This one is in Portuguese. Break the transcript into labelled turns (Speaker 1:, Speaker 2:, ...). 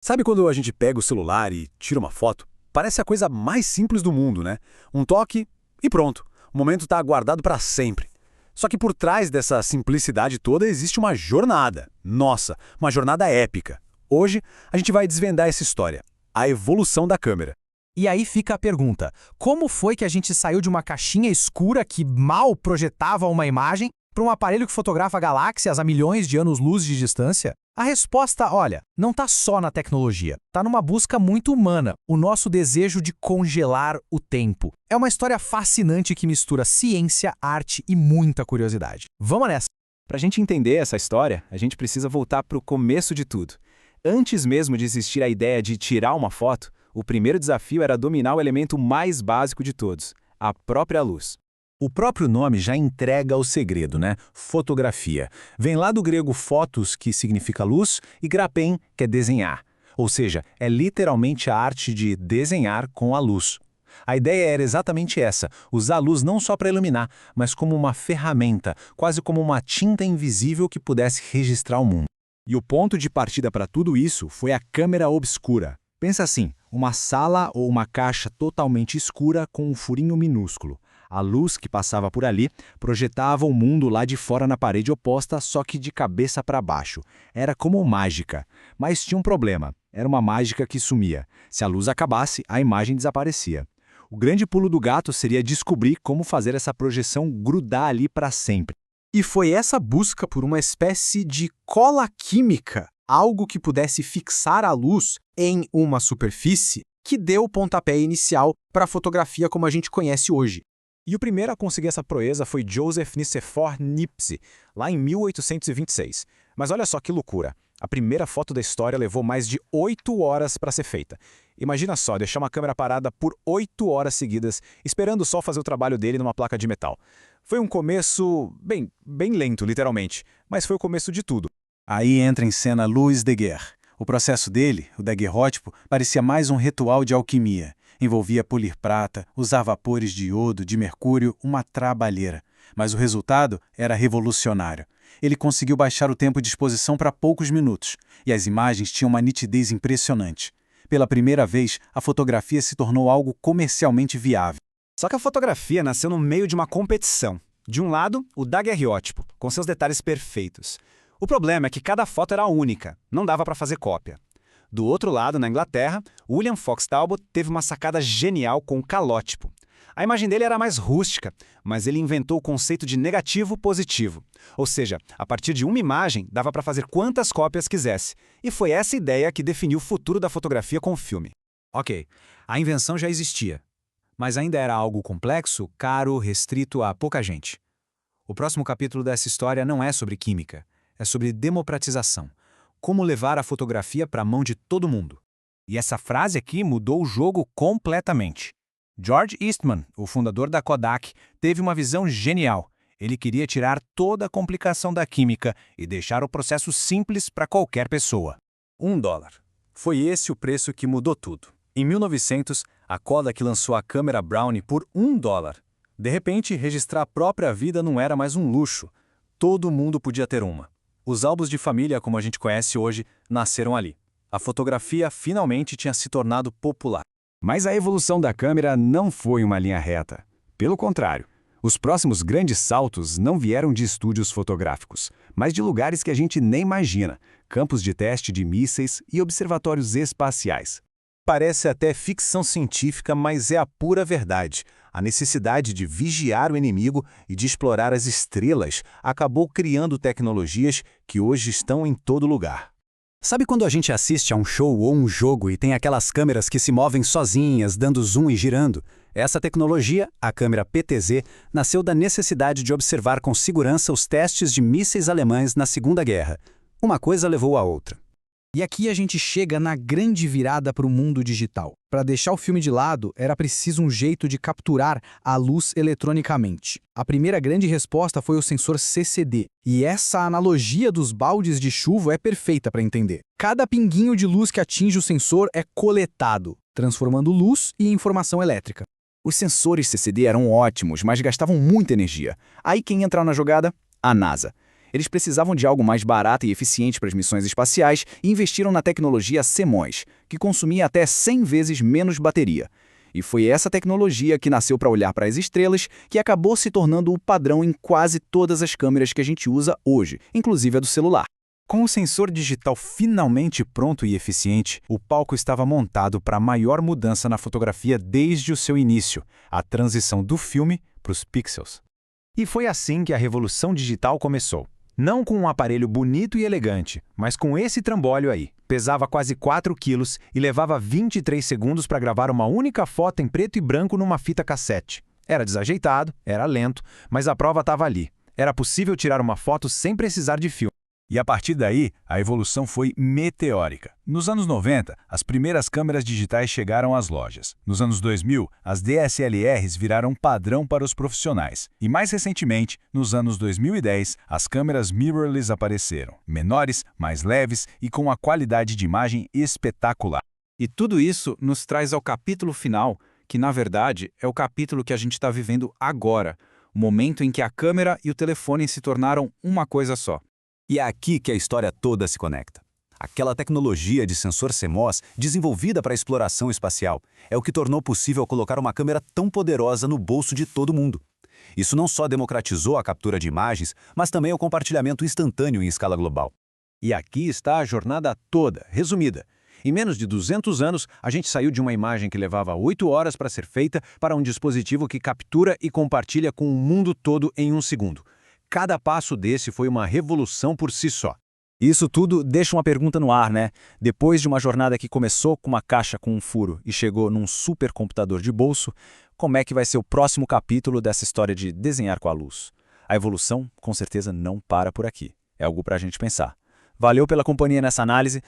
Speaker 1: Sabe quando a gente pega o celular e tira uma foto? Parece a coisa mais simples do mundo, né? Um toque e pronto. O momento está guardado para sempre. Só que por trás dessa simplicidade toda existe uma jornada. Nossa, uma jornada épica. Hoje a gente vai desvendar essa história, a evolução da câmera.
Speaker 2: E aí fica a pergunta: como foi que a gente saiu de uma caixinha escura que mal projetava uma imagem para um aparelho que fotografa galáxias a milhões de anos-luz de distância? A resposta, olha, não está só na tecnologia, está numa busca muito humana, o nosso desejo de congelar o tempo. É uma história fascinante que mistura ciência, arte e muita curiosidade. Vamos nessa!
Speaker 3: Para a gente entender essa história, a gente precisa voltar para o começo de tudo. Antes mesmo de existir a ideia de tirar uma foto, o primeiro desafio era dominar o elemento mais básico de todos, a própria luz.
Speaker 1: O próprio nome já entrega o segredo, né? Fotografia. Vem lá do grego photos, que significa luz, e graphem, que é desenhar. Ou seja, é literalmente a arte de desenhar com a luz. A ideia era exatamente essa, usar a luz não só para iluminar, mas como uma ferramenta, quase como uma tinta invisível que pudesse registrar o mundo.
Speaker 3: E o ponto de partida para tudo isso foi a câmera obscura. Pensa assim, uma sala ou uma caixa totalmente escura com um furinho minúsculo. A luz que passava por ali projetava o mundo lá de fora na parede oposta, só que de cabeça para baixo. Era como mágica. Mas tinha um problema. Era uma mágica que sumia. Se a luz acabasse, a imagem desaparecia. O grande pulo do gato seria descobrir como fazer essa projeção grudar ali para sempre.
Speaker 2: E foi essa busca por uma espécie de cola química, algo que pudesse fixar a luz em uma superfície, que deu o pontapé inicial para a fotografia como a gente conhece hoje.
Speaker 3: E o primeiro a conseguir essa proeza foi Joseph Nicéphore Niepce, lá em 1826. Mas olha só que loucura. A primeira foto da história levou mais de 8 horas para ser feita. Imagina só, deixar uma câmera parada por 8 horas seguidas, esperando o sol fazer o trabalho dele numa placa de metal. Foi um começo, bem lento, literalmente, mas foi o começo de tudo.
Speaker 1: Aí entra em cena Louis Daguerre. O processo dele, o daguerrótipo, parecia mais um ritual de alquimia. Envolvia polir prata, usar vapores de iodo, de mercúrio, uma trabalheira. Mas o resultado era revolucionário. Ele conseguiu baixar o tempo de exposição para poucos minutos, e as imagens tinham uma nitidez impressionante. Pela primeira vez, a fotografia se tornou algo comercialmente viável.
Speaker 3: Só que a fotografia nasceu no meio de uma competição. De um lado, o daguerreótipo, com seus detalhes perfeitos. O problema é que cada foto era única, não dava para fazer cópia. Do outro lado, na Inglaterra, William Fox Talbot teve uma sacada genial com o calótipo. A imagem dele era mais rústica, mas ele inventou o conceito de negativo-positivo. Ou seja, a partir de uma imagem, dava para fazer quantas cópias quisesse. E foi essa ideia que definiu o futuro da fotografia com o filme. Ok, a invenção já existia, mas ainda era algo complexo, caro, restrito a pouca gente. O próximo capítulo dessa história não é sobre química, é sobre democratização. Como levar a fotografia para a mão de todo mundo. E essa frase aqui mudou o jogo completamente. George Eastman, o fundador da Kodak, teve uma visão genial. Ele queria tirar toda a complicação da química e deixar o processo simples para qualquer pessoa.
Speaker 1: $1. Foi esse o preço que mudou tudo. Em 1900, a Kodak lançou a câmera Brownie por $1. De repente, registrar a própria vida não era mais um luxo. Todo mundo podia ter uma. Os álbuns de família, como a gente conhece hoje, nasceram ali. A fotografia finalmente tinha se tornado popular.
Speaker 3: Mas a evolução da câmera não foi uma linha reta. Pelo contrário, os próximos grandes saltos não vieram de estúdios fotográficos, mas de lugares que a gente nem imagina, campos de teste de mísseis e observatórios espaciais.
Speaker 1: Parece até ficção científica, mas é a pura verdade. A necessidade de vigiar o inimigo e de explorar as estrelas acabou criando tecnologias que hoje estão em todo lugar.
Speaker 2: Sabe quando a gente assiste a um show ou um jogo e tem aquelas câmeras que se movem sozinhas, dando zoom e girando? Essa tecnologia, a câmera PTZ, nasceu da necessidade de observar com segurança os testes de mísseis alemães na Segunda Guerra. Uma coisa levou à outra. E aqui a gente chega na grande virada para o mundo digital. Para deixar o filme de lado, era preciso um jeito de capturar a luz eletronicamente. A primeira grande resposta foi o sensor CCD. E essa analogia dos baldes de chuva é perfeita para entender. Cada pinguinho de luz que atinge o sensor é coletado, transformando luz em informação elétrica.
Speaker 3: Os sensores CCD eram ótimos, mas gastavam muita energia. Aí quem entrava na jogada? A NASA. Eles precisavam de algo mais barato e eficiente para as missões espaciais e investiram na tecnologia CMOS, que consumia até 100 vezes menos bateria. E foi essa tecnologia que nasceu para olhar para as estrelas que acabou se tornando o padrão em quase todas as câmeras que a gente usa hoje, inclusive a do celular.
Speaker 2: Com o sensor digital finalmente pronto e eficiente, o palco estava montado para a maior mudança na fotografia desde o seu início, a transição do filme para os pixels. E foi assim que a revolução digital começou. Não com um aparelho bonito e elegante, mas com esse trambolho aí. Pesava quase 4 quilos e levava 23 segundos para gravar uma única foto em preto e branco numa fita cassete. Era desajeitado, era lento, mas a prova estava ali. Era possível tirar uma foto sem precisar de filme. E a partir daí, a evolução foi meteórica. Nos anos 90, as primeiras câmeras digitais chegaram às lojas. Nos anos 2000, as DSLRs viraram padrão para os profissionais. E mais recentemente, nos anos 2010, as câmeras mirrorless apareceram. Menores, mais leves e com uma qualidade de imagem espetacular.
Speaker 1: E tudo isso nos traz ao capítulo final, que na verdade é o capítulo que a gente está vivendo agora, o momento em que a câmera e o telefone se tornaram uma coisa só.
Speaker 2: E é aqui que a história toda se conecta. Aquela tecnologia de sensor CMOS desenvolvida para a exploração espacial é o que tornou possível colocar uma câmera tão poderosa no bolso de todo mundo. Isso não só democratizou a captura de imagens, mas também o compartilhamento instantâneo em escala global. E aqui está a jornada toda, resumida. Em menos de 200 anos, a gente saiu de uma imagem que levava 8 horas para ser feita para um dispositivo que captura e compartilha com o mundo todo em 1 segundo. Cada passo desse foi uma revolução por si só.
Speaker 3: Isso tudo deixa uma pergunta no ar, né? Depois de uma jornada que começou com uma caixa com um furo e chegou num supercomputador de bolso, como é que vai ser o próximo capítulo dessa história de desenhar com a luz? A evolução, com certeza, não para por aqui. É algo para a gente pensar. Valeu pela companhia nessa análise.